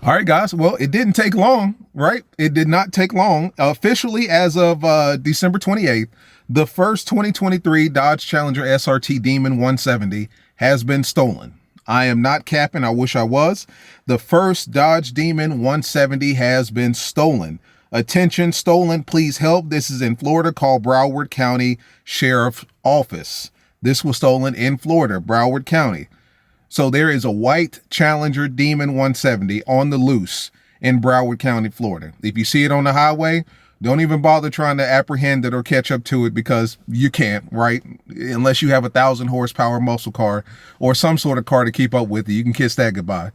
All right, guys. Well, it didn't take long, right? It did not take long. Officially, as of December 28th, the first 2023 Dodge Challenger SRT DEMON 170 has been stolen. I am not capping. I wish I was. The first Dodge DEMON 170 has been stolen. Attention, stolen, please help. This is in Florida. Call Broward County Sheriff's Office. This was stolen in Florida, Broward County. So there is a white Challenger DEMON 170 on the loose in Broward County, Florida. If you see it on the highway, don't even bother trying to apprehend it or catch up to it, because you can't, right? Unless you have a 1,000 horsepower muscle car or some sort of car to keep up with it. You can kiss that goodbye.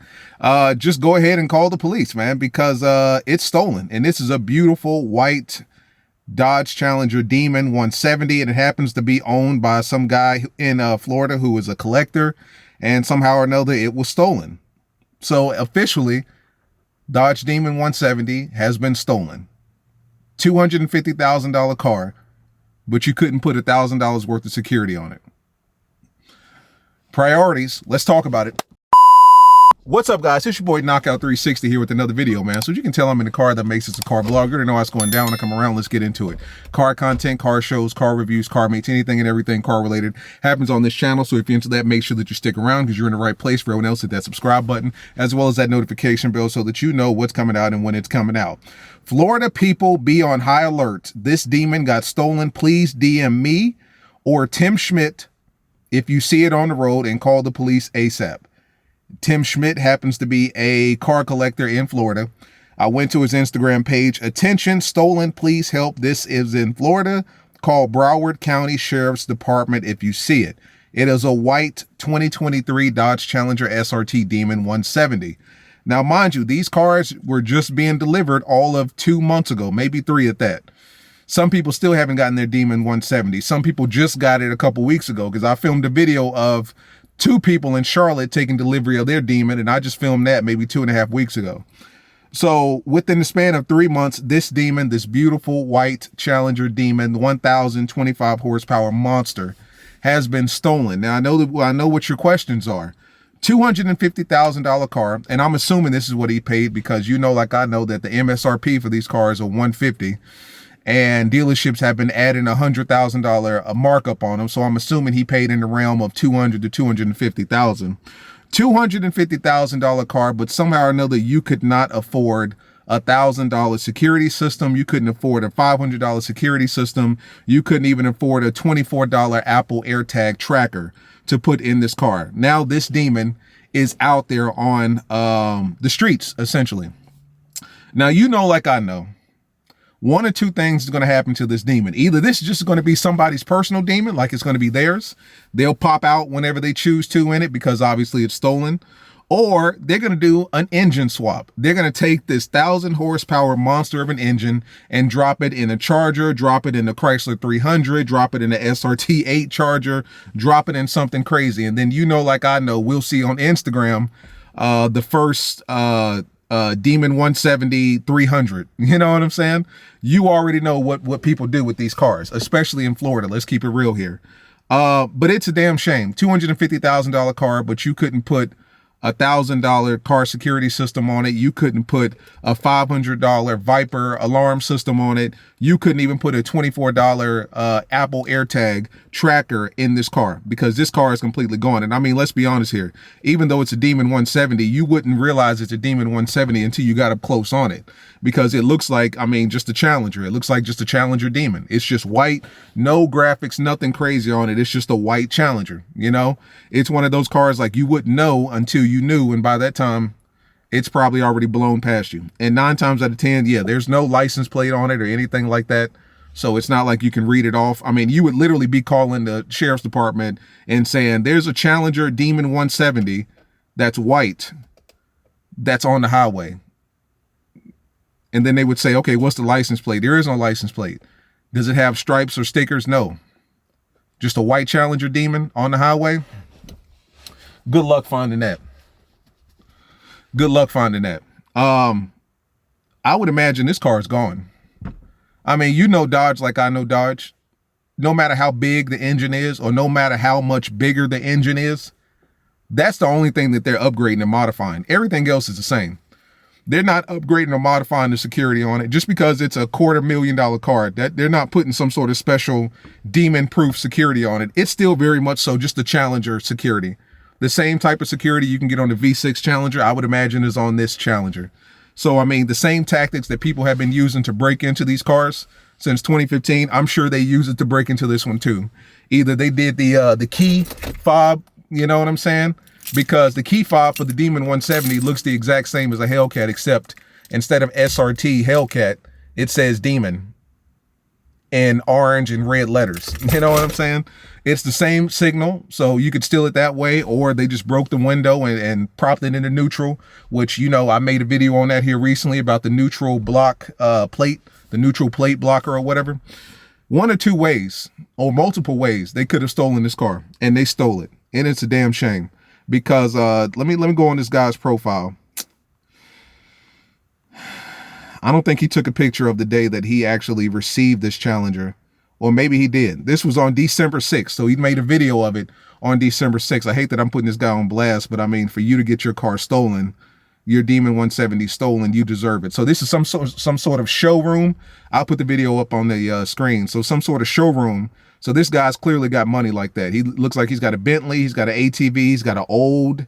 Just go ahead and call the police, man, because it's stolen. And this is a beautiful white Dodge Challenger DEMON 170, and it happens to be owned by some guy in Florida who is a collector. And somehow or another, it was stolen. So officially, Dodge DEMON 170 has been stolen. $250,000 car, but you couldn't put $1,000 worth of security on it. Priorities. Let's talk about it. What's up, guys? It's your boy Knockout 360 here with another video, man. So you can tell I'm in the car that makes it a car vlog. You already know what's going down when I come around. Let's get into it. Car content, car shows, car reviews, car mates, anything and everything car related happens on this channel. So if you're into that, make sure that you stick around, because you're in the right place. For everyone else, hit that subscribe button as well as that notification bell so that you know what's coming out and when it's coming out. Florida people, be on high alert. This demon got stolen. Please DM me or Tim Schmidt if you see it on the road, and call the police ASAP. Tim Schmidt happens to be a car collector in Florida. I went to his Instagram page. Attention, stolen, please help. This is in Florida. Call Broward County Sheriff's Department if you see it. It is a white 2023 Dodge Challenger SRT DEMON 170. Now, mind you, these cars were just being delivered all of 2 months ago, maybe 3 at that. Some people still haven't gotten their DEMON 170. Some people just got it a couple weeks ago, because I filmed a video of 2 people in Charlotte taking delivery of their DEMON, and I just filmed that maybe 2.5 weeks ago. So within the span of 3 months, this DEMON, this beautiful white Challenger DEMON 1,025 horsepower monster, has been stolen. Now I know what your questions are. $250,000 car, and I'm assuming this is what he paid, because you know, like I know, that the MSRP for these cars are $150. And dealerships have been adding $100,000 markup on them. So I'm assuming he paid in the realm of $200,000 to $250,000. $250,000 car, but somehow or another, you could not afford a $1,000 security system. You couldn't afford a $500 security system. You couldn't even afford a $24 Apple AirTag tracker to put in this car. Now this demon is out there on the streets, essentially. Now, you know, like I know, one or two things is going to happen to this demon. Either this is just going to be somebody's personal demon, like it's going to be theirs. They'll pop out whenever they choose to in it, because obviously it's stolen. Or they're going to do an engine swap. They're going to take this 1,000 horsepower monster of an engine and drop it in a Charger, drop it in the Chrysler 300, drop it in the SRT 8 Charger, drop it in something crazy. And then, you know, like I know, we'll see on Instagram the first DEMON 170 300. You know what I'm saying? You already know what people do with these cars, especially in Florida. Let's keep it real here. But it's a damn shame. $250,000 car, but you couldn't put $1,000 car security system on it. You couldn't put a $500 Viper alarm system on it. You couldn't even put a $24 Apple AirTag tracker in this car, because this car is completely gone. And I mean, let's be honest here. Even though it's a DEMON 170, you wouldn't realize it's a DEMON 170 until you got up close on it, because it looks like, I mean, just a Challenger. It looks like just a Challenger DEMON. It's just white, no graphics, nothing crazy on it. It's just a white Challenger. You know, it's one of those cars like you wouldn't know until you knew, and by that time it's probably already blown past you. And 9 times out of 10, yeah, there's no license plate on it or anything like that, so it's not like you can read it off. I mean, you would literally be calling the sheriff's department and saying, there's a Challenger DEMON 170 that's white that's on the highway. And then they would say, okay, what's the license plate? There is no license plate. Does it have stripes or stickers? No. Just a white Challenger DEMON on the highway. Good luck finding that. Good luck finding that. I would imagine this car is gone. I mean, you know Dodge like I know Dodge. No matter how big the engine is, or no matter how much bigger the engine is, that's the only thing that they're upgrading and modifying. Everything else is the same. They're not upgrading or modifying the security on it just because it's a $250,000 car. That they're not putting some sort of special demon-proof security on it. It's still very much so just the Challenger security. The same type of security you can get on the V6 Challenger, I would imagine, is on this Challenger. So, I mean, the same tactics that people have been using to break into these cars since 2015, I'm sure they use it to break into this one too. Either they did the key fob, you know what I'm saying? Because the key fob for the Demon 170 looks the exact same as a Hellcat, except instead of SRT Hellcat, it says Demon in orange and red letters. You know what I'm saying? It's the same signal, so you could steal it that way, or they just broke the window and propped it into neutral, which, you know, I made a video on that here recently about the neutral block plate, the neutral plate blocker or whatever. One or two ways, or multiple ways, they could have stolen this car, and they stole it. And it's a damn shame. Because let me go on this guy's profile. I don't think he took a picture of the day that he actually received this Challenger, or maybe he did. This was on December 6th, so he made a video of it on December 6th. I hate that I'm putting this guy on blast, but I mean, for you to get your car stolen, your Demon 170 stolen, you deserve it. So this is some sort of showroom. I'll put the video up on the screen. So some sort of showroom. So this guy's clearly got money like that. He looks like he's got a Bentley, he's got an ATV, he's got an old,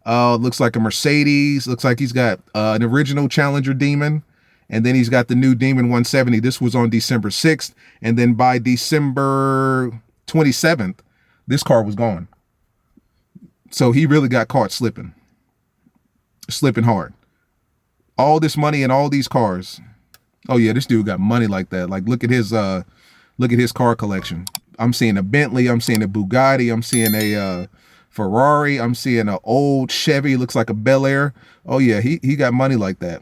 looks like a Mercedes, looks like he's got an original Challenger Demon, and then he's got the new Demon 170. This was on December 6th, and then by December 27th, this car was gone. So he really got caught slipping hard. All this money and all these cars. Oh yeah, this dude got money like that. Like, look at his car collection. I'm seeing a Bentley, I'm seeing a Bugatti, I'm seeing a Ferrari, I'm seeing an old Chevy, looks like a Bel Air. Oh yeah, he got money like that.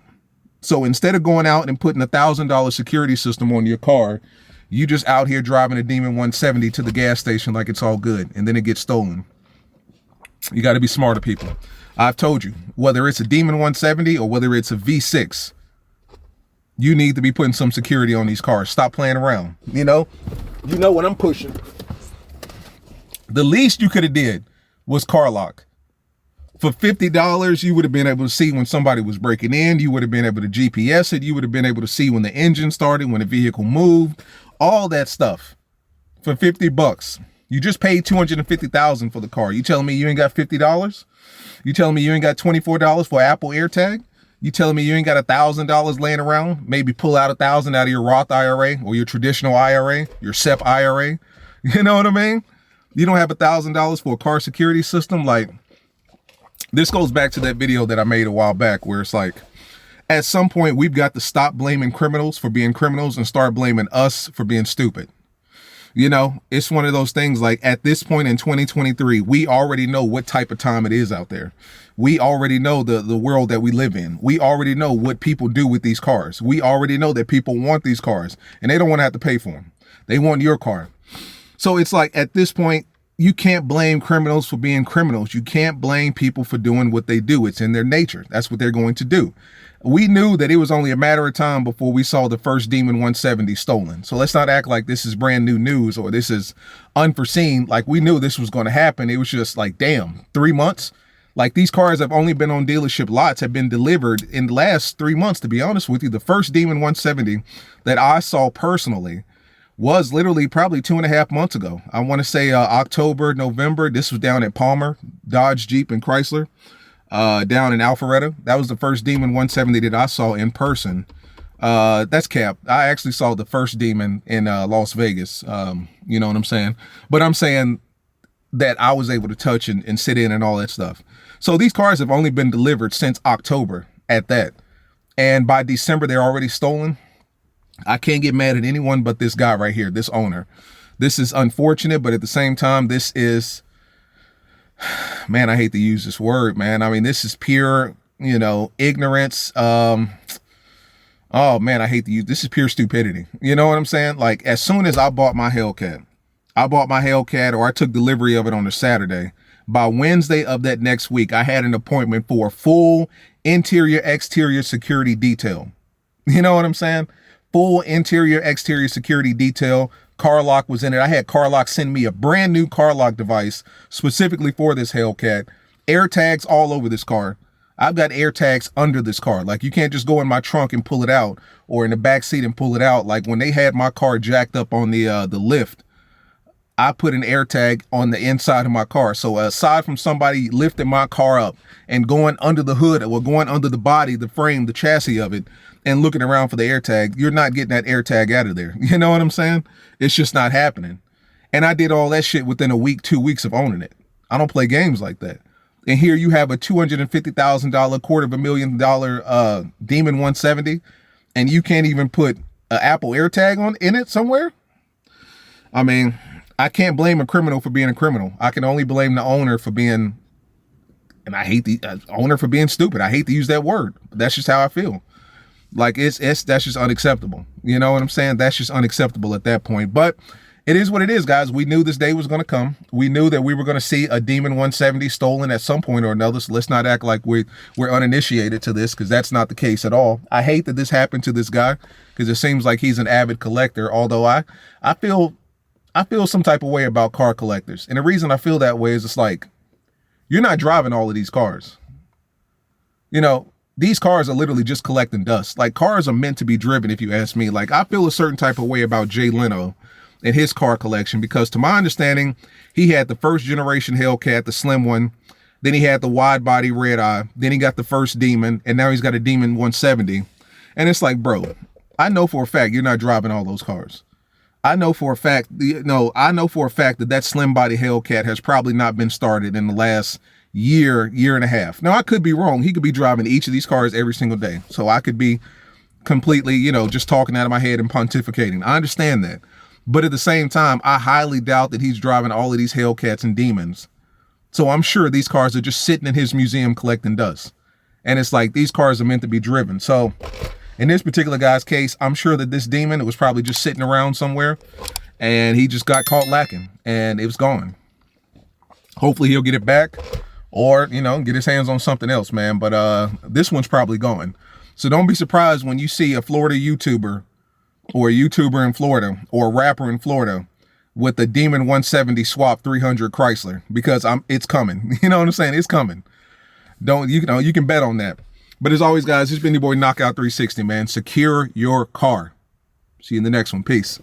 So instead of going out and putting $1,000 security system on your car, you just out here driving a Demon 170 to the gas station like it's all good, and then it gets stolen. You got to be smarter, people. I've told you, whether it's a Demon 170 or whether it's a V6, you need to be putting some security on these cars. Stop playing around. You know what I'm pushing. The least you could have did was CarLock. For $50, you would have been able to see when somebody was breaking in. You would have been able to GPS it. You would have been able to see when the engine started, when the vehicle moved, all that stuff. For $50, you just paid $250,000 for the car. You telling me you ain't got $50? You telling me you ain't got $24 for Apple AirTag? You telling me you ain't got $1,000 laying around? Maybe pull out $1,000 out of your Roth IRA or your traditional IRA, your SEP IRA. You know what I mean? You don't have $1,000 for a car security system. Like, this goes back to that video that I made a while back where it's like, at some point we've got to stop blaming criminals for being criminals and start blaming us for being stupid. You know, it's one of those things like, at this point in 2023, we already know what type of time it is out there. We already know the world that we live in. We already know what people do with these cars. We already know that people want these cars and they don't want to have to pay for them. They want your car. So it's like, at this point, you can't blame criminals for being criminals. You can't blame people for doing what they do. It's in their nature. That's what they're going to do. We knew that it was only a matter of time before we saw the first Demon 170 stolen. So let's not act like this is brand new news or this is unforeseen. Like, we knew this was going to happen. It was just like, damn, 3 months. Like, these cars have only been on dealership lots, have been delivered in the last 3 months, to be honest with you. The first Demon 170 that I saw personally was literally probably 2.5 months ago. I want to say October, November. This was down at Palmer, Dodge, Jeep, and Chrysler, down in Alpharetta. That was the first Demon 170 that I saw in person. That's cap. I actually saw the first Demon in Las Vegas. You know what I'm saying? But I'm saying that I was able to touch and sit in and all that stuff. So these cars have only been delivered since October at that. And by December, they're already stolen. I can't get mad at anyone but this guy right here, this owner. This is unfortunate, but at the same time, this is, man, I hate to use this word, man. I mean, this is pure, you know, ignorance. Oh man, I hate to use, this is pure stupidity. You know what I'm saying? Like, as soon as I bought my Hellcat, or I took delivery of it on a Saturday, by Wednesday of that next week, I had an appointment for a full interior, exterior security detail. You know what I'm saying? Full interior, exterior security detail. CarLock was in it. I had CarLock send me a brand new CarLock device specifically for this Hellcat. AirTags all over this car. I've got air tags under this car. Like, you can't just go in my trunk and pull it out, or in the back seat and pull it out. Like, when they had my car jacked up on the lift, I put an air tag on the inside of my car. So aside from somebody lifting my car up and going under the hood or going under the body, the frame, the chassis of it, and looking around for the air tag, you're not getting that air tag out of there. You know what I'm saying? It's just not happening. And I did all that shit within a week, 2 weeks of owning it. I don't play games like that. And here you have a $250,000, $250,000 Demon 170, and you can't even put an Apple AirTag in it somewhere. I mean, I can't blame a criminal for being a criminal. I can only blame the owner for being, and I hate the owner for being stupid. I hate to use that word, but that's just how I feel. Like, that's just unacceptable. You know what I'm saying? That's just unacceptable at that point. But it is what it is, guys. We knew this day was going to come. We knew that we were going to see a Demon 170 stolen at some point or another. So let's not act like we're uninitiated to this, because that's not the case at all. I hate that this happened to this guy, because it seems like he's an avid collector. Although I feel some type of way about car collectors. And the reason I feel that way is it's like, you're not driving all of these cars. You know, these cars are literally just collecting dust. Like, cars are meant to be driven, if you ask me. Like, I feel a certain type of way about Jay Leno and his car collection, because to my understanding, he had the first generation Hellcat, the slim one. Then he had the wide body red eye. Then he got the first Demon, and now he's got a Demon 170. And it's like, bro, I know for a fact you're not driving all those cars. I know for a fact, that slim body Hellcat has probably not been started in the last year and a half. Now, I could be wrong. He could be driving each of these cars every single day. So I could be completely, just talking out of my head and pontificating. I understand that. But at the same time, I highly doubt that he's driving all of these Hellcats and Demons. So I'm sure these cars are just sitting in his museum collecting dust. And it's like, these cars are meant to be driven. So in this particular guy's case, I'm sure that this Demon, it was probably just sitting around somewhere, and he just got caught lacking, and it was gone. Hopefully he'll get it back, or, get his hands on something else, man. But this one's probably gone. So don't be surprised when you see a Florida YouTuber, or a YouTuber in Florida, or a rapper in Florida with the Demon 170 Swap 300 Chrysler, because it's coming. You know what I'm saying? It's coming. You can bet on that. But as always, guys, it's been your boy Knockout 360, man. Secure your car. See you in the next one. Peace.